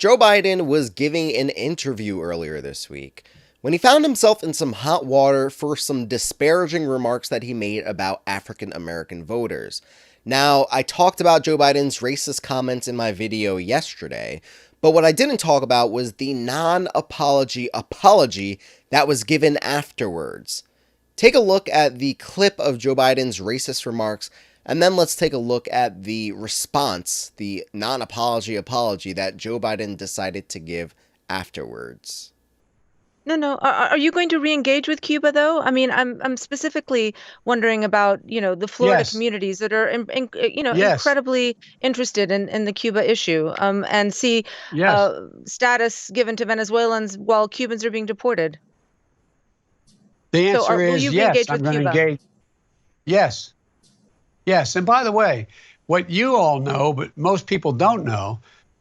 Joe Biden was giving an interview earlier this week when he found himself in some hot water for some disparaging remarks that he made about African American voters. Now, I talked about Joe Biden's racist comments in my video yesterday, but what I didn't talk about was the non-apology apology that was given afterwards. Take a look at the clip of Joe Biden's racist remarks, and then let's take a look at the response, the non-apology apology that Joe Biden decided to give afterwards. No. Are you going to re-engage with Cuba, though? I mean, I'm specifically wondering about, the Florida Yes, communities that are, yes, incredibly interested in the Cuba issue, and see yes. status given to Venezuelans while Cubans are being deported. The So, answer will is you yes, re-engage I'm with going to Cuba? engage. Yes, yes. And by the way, what you all know, but most people don't know,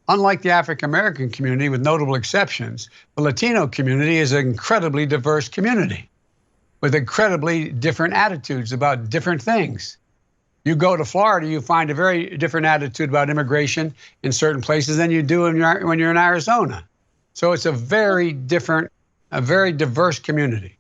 unlike the African American community, with notable exceptions, the Latino community is an incredibly diverse community with incredibly different attitudes about different things. You go to Florida, you find a very different attitude about immigration in certain places than you do when you're in Arizona. So it's a very different, a very diverse community.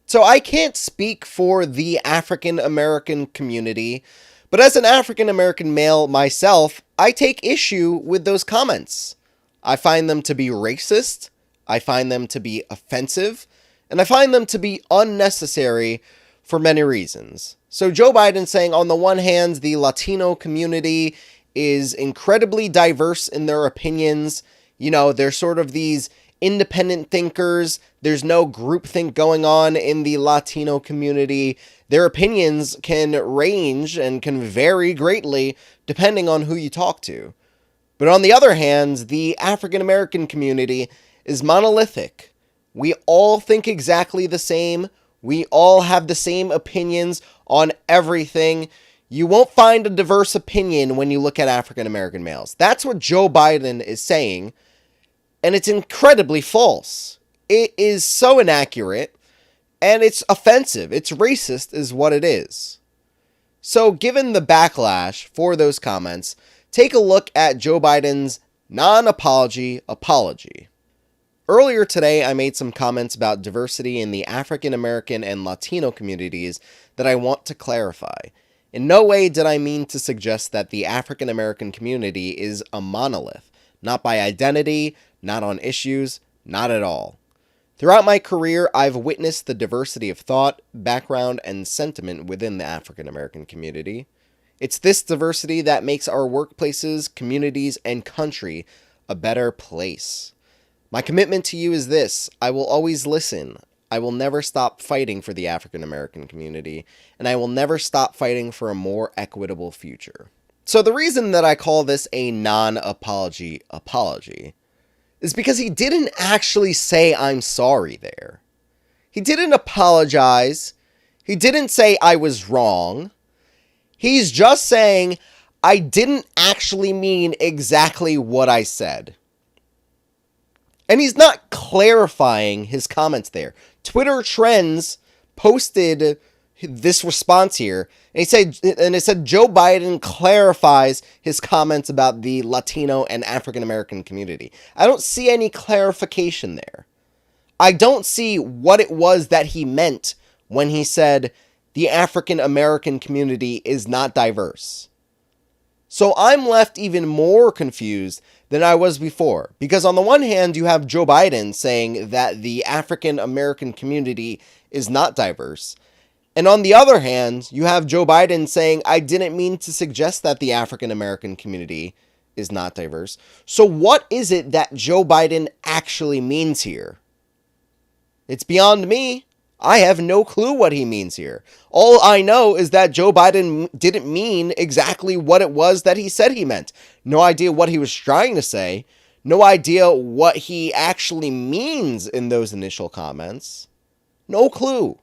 So I can't speak for the African American community, but as an African American male myself, I take issue with those comments. I find them to be racist, I find them to be offensive, and I find them to be unnecessary for many reasons. So Joe Biden saying, on the one hand, the Latino community is incredibly diverse in their opinions. You know, they're sort of these independent thinkers. There's no groupthink going on in the Latino community. Their opinions can range and can vary greatly depending on who you talk to. But on the other hand, the African American community is monolithic. We all think exactly the same. We all have the same opinions on everything. You won't find a diverse opinion when you look at African American males. That's what Joe Biden is saying, and it's incredibly false. It is so inaccurate, and it's offensive. It's racist is what it is. So given the backlash for those comments, take a look at Joe Biden's non-apology apology. Earlier today, I made some comments about diversity in the African American and Latino communities that I want to clarify. In no way did I mean to suggest that the African American community is a monolith, not by identity, not on issues, not at all. Throughout my career, I've witnessed the diversity of thought, background, and sentiment within the African American community. It's this diversity that makes our workplaces, communities, and country a better place. My commitment to you is this: I will always listen. I will never stop fighting for the African American community, and I will never stop fighting for a more equitable future. So the reason that I call this a non-apology apology is because he didn't actually say I'm sorry there. He didn't apologize. He didn't say I was wrong. He's just saying I didn't actually mean exactly what I said. And he's not clarifying his comments there. Twitter Trends posted this response here, and it said Joe Biden clarifies his comments about the Latino and African American community. I don't see any clarification there. I don't see what it was that he meant when he said the African American community is not diverse. So I'm left even more confused than I was before. Because on the one hand, you have Joe Biden saying that the African American community is not diverse. And on the other hand, you have Joe Biden saying, I didn't mean to suggest that the African American community is not diverse. So what is it that Joe Biden actually means here? It's beyond me. I have no clue what he means here. All I know is that Joe Biden didn't mean exactly what it was that he said he meant. No idea what he was trying to say. No idea what he actually means in those initial comments. No clue.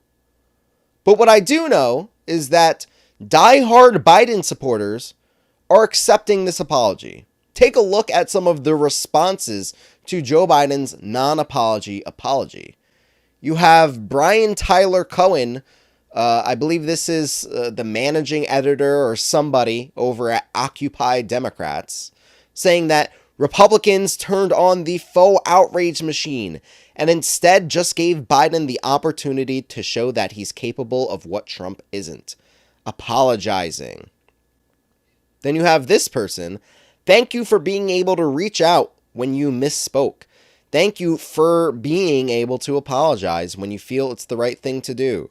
But what I do know is that diehard Biden supporters are accepting this apology. Take a look at some of the responses to Joe Biden's non-apology apology. You have Brian Tyler Cohen, I believe this is the managing editor or somebody over at Occupy Democrats, saying that Republicans turned on the faux outrage machine and instead just gave Biden the opportunity to show that he's capable of what Trump isn't, apologizing. Then you have this person. Thank you for being able to reach out when you misspoke. Thank you for being able to apologize when you feel it's the right thing to do.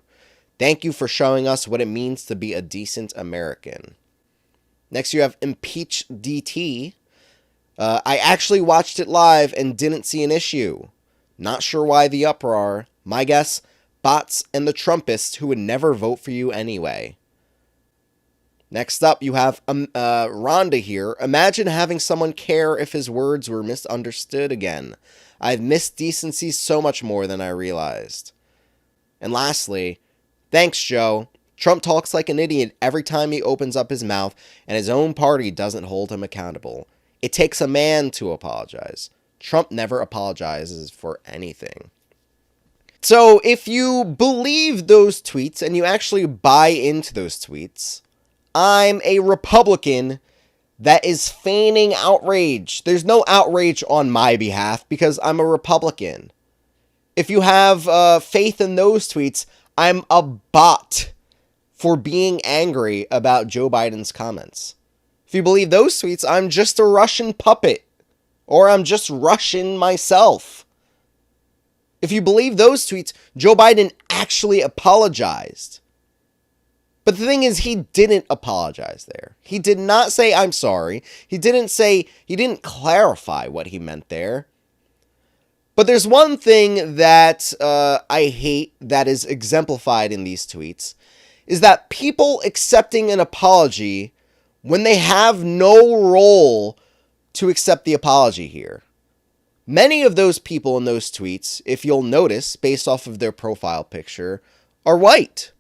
Thank you for showing us what it means to be a decent American. Next, you have Impeach DT. I actually watched it live and didn't see an issue. Not sure why the uproar. My guess, bots and the Trumpists who would never vote for you anyway. Next up, you have Rhonda here. Imagine having someone care if his words were misunderstood again. I've missed decency so much more than I realized. And lastly, thanks, Joe. Trump talks like an idiot every time he opens up his mouth, and his own party doesn't hold him accountable. It takes a man to apologize. Trump never apologizes for anything. So if you believe those tweets and you actually buy into those tweets, I'm a Republican that is feigning outrage. There's no outrage on my behalf because I'm a Republican. If you have faith in those tweets, I'm a bot for being angry about Joe Biden's comments. If you believe those tweets, I'm just a Russian puppet. Or I'm just Russian myself. If you believe those tweets, Joe Biden actually apologized. But the thing is, he didn't apologize there. He did not say, I'm sorry. He didn't clarify what he meant there. But there's one thing that I hate that is exemplified in these tweets, is that people accepting an apology when they have no role to accept the apology here. Many of those people in those tweets, if you'll notice, based off of their profile picture, are white.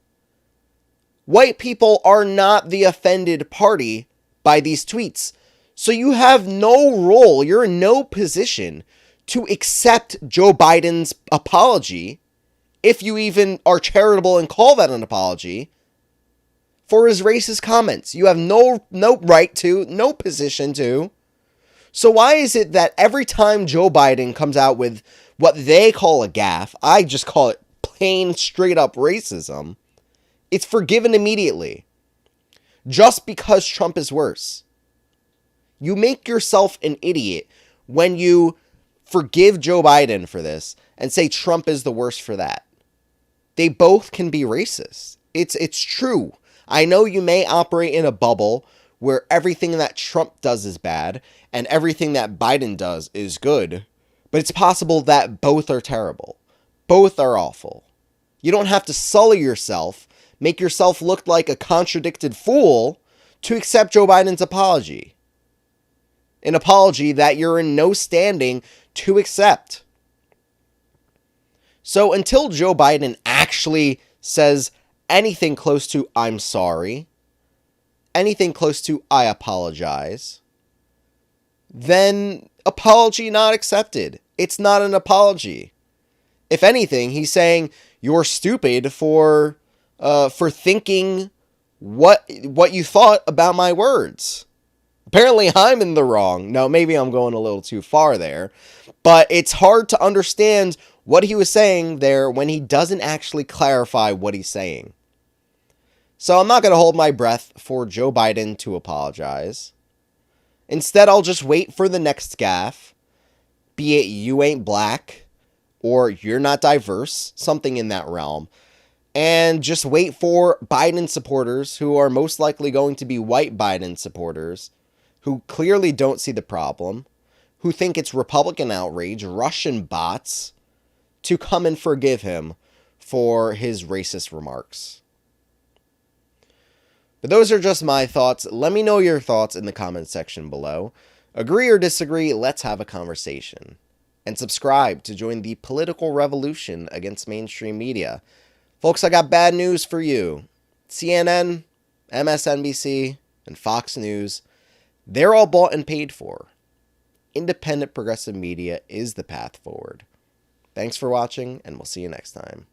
White people are not the offended party by these tweets. So you have no role, you're in no position to accept Joe Biden's apology, if you even are charitable and call that an apology, for his racist comments. You have no right to, no position to. So why is it that every time Joe Biden comes out with what they call a gaffe, I just call it plain straight up racism, it's forgiven immediately, just because Trump is worse? You make yourself an idiot when you forgive Joe Biden for this and say Trump is the worst for that. They both can be racist. It's true. I know you may operate in a bubble where everything that Trump does is bad and everything that Biden does is good, but it's possible that both are terrible. Both are awful. You don't have to sully yourself, make yourself look like a contradicted fool to accept Joe Biden's apology. An apology that you're in no standing to accept. So until Joe Biden actually says anything close to I'm sorry, anything close to I apologize, then apology not accepted. It's not an apology. If anything, he's saying you're stupid for thinking what you thought about my words. Apparently I'm in the wrong. No, maybe I'm going a little too far there. But it's hard to understand what he was saying there when he doesn't actually clarify what he's saying. So I'm not going to hold my breath for Joe Biden to apologize. Instead, I'll just wait for the next gaffe, be it you ain't black or you're not diverse, something in that realm, and just wait for Biden supporters, who are most likely going to be white Biden supporters, who clearly don't see the problem, who think it's Republican outrage, Russian bots, to come and forgive him for his racist remarks. But those are just my thoughts. Let me know your thoughts in the comment section below. Agree or disagree, let's have a conversation. And subscribe to join the political revolution against mainstream media. Folks, I got bad news for you. CNN, MSNBC, and Fox News, they're all bought and paid for. Independent progressive media is the path forward. Thanks for watching, and we'll see you next time.